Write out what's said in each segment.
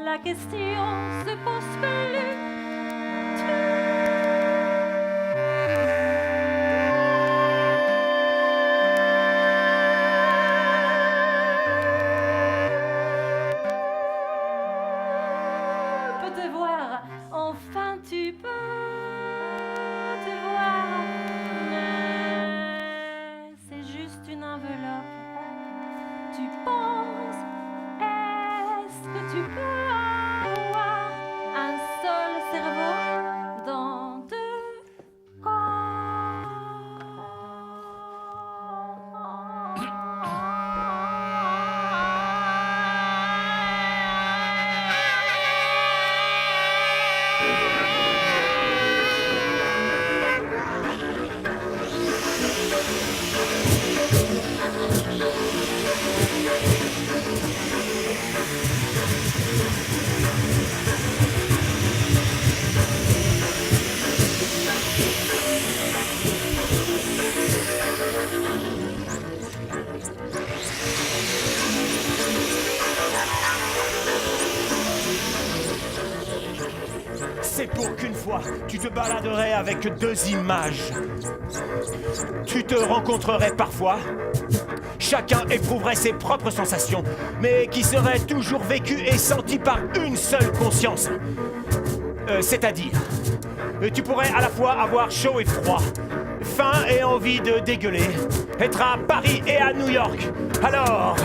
La question se pose plus. Peux te voir, enfin tu peux te voir, mais c'est juste une enveloppe. Tu penses, est-ce que tu peux avoir un seul cerveau dans deux c'est pour qu'une fois, tu te baladerais avec deux images. Tu te rencontrerais parfois. Chacun éprouverait ses propres sensations, mais qui seraient toujours vécues et senties par une seule conscience. C'est-à-dire, tu pourrais à la fois avoir chaud et froid, faim et envie de dégueuler, être à Paris et à New York. Alors...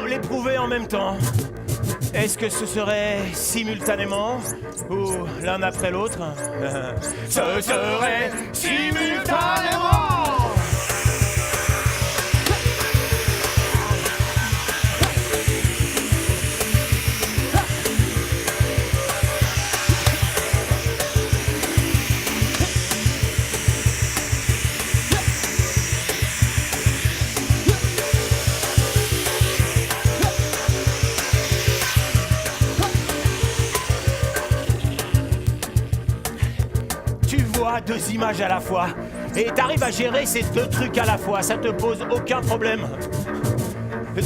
l'éprouver en même temps. Est-ce que ce serait simultanément ou l'un après l'autre? Ce serait simultanément. Deux images à la fois. Et t'arrives à gérer ces deux trucs à la fois. Ça te pose aucun problème.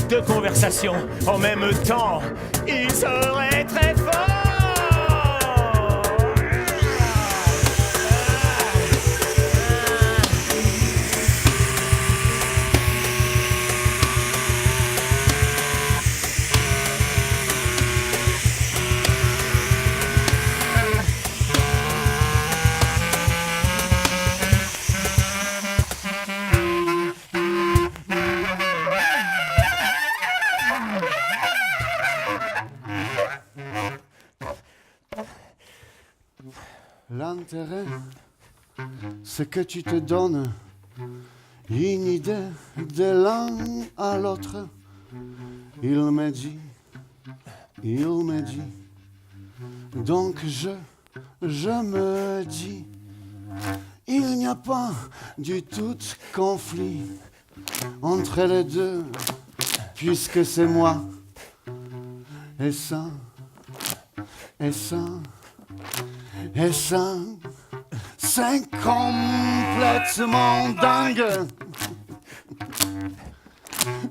Deux conversations en même temps. Il serait très fort. L'intérêt, c'est que tu te donnes une idée de l'un à l'autre. Il me dit, donc je me dis, il n'y a pas du tout de conflit entre les deux, puisque c'est moi, et ça, c'est complètement dingue.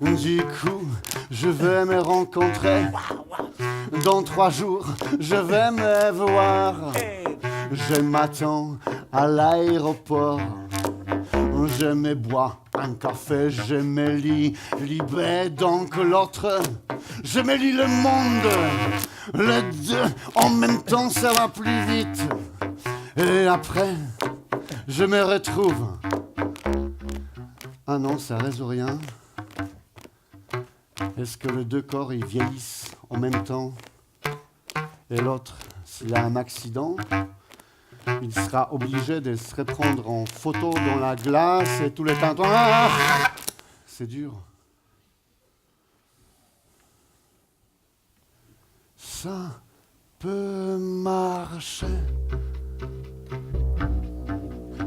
Du coup, je vais me rencontrer. Dans 3 jours, je vais me voir. Je m'attends à l'aéroport. Je me bois un café, je me lis libéré, donc l'autre, je me lis Le Monde. Les deux en même temps, ça va plus vite. Et après, je me retrouve. Ah non, ça résout rien. Est-ce que les deux corps ils vieillissent en même temps? Et l'autre, s'il a un accident, il sera obligé de se reprendre en photo dans la glace et tout le temps. Ah, c'est dur. Ça peut marcher.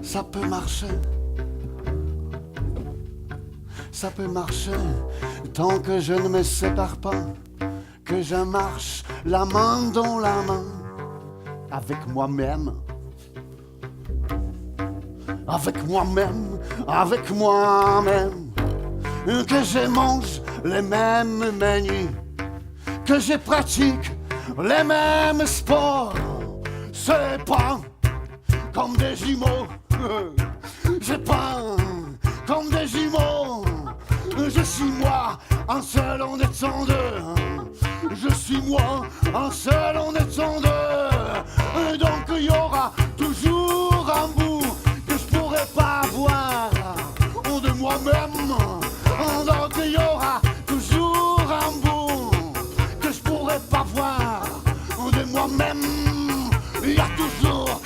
Ça peut marcher. Ça peut marcher tant que je ne me sépare pas, que je marche la main dans la main avec moi-même. Avec moi-même, que je mange les mêmes menus, que je pratique les mêmes sports. C'est pas comme des jumeaux, c'est pas comme des jumeaux. Je suis moi, un seul en étant deux. Je suis moi, un seul en étant deux. Et donc il y aura toujours un bout que je pourrais pas avoir de moi-même. Donc il y aura toujours un bout que je pourrais pas voir de moi-même. Il y a toujours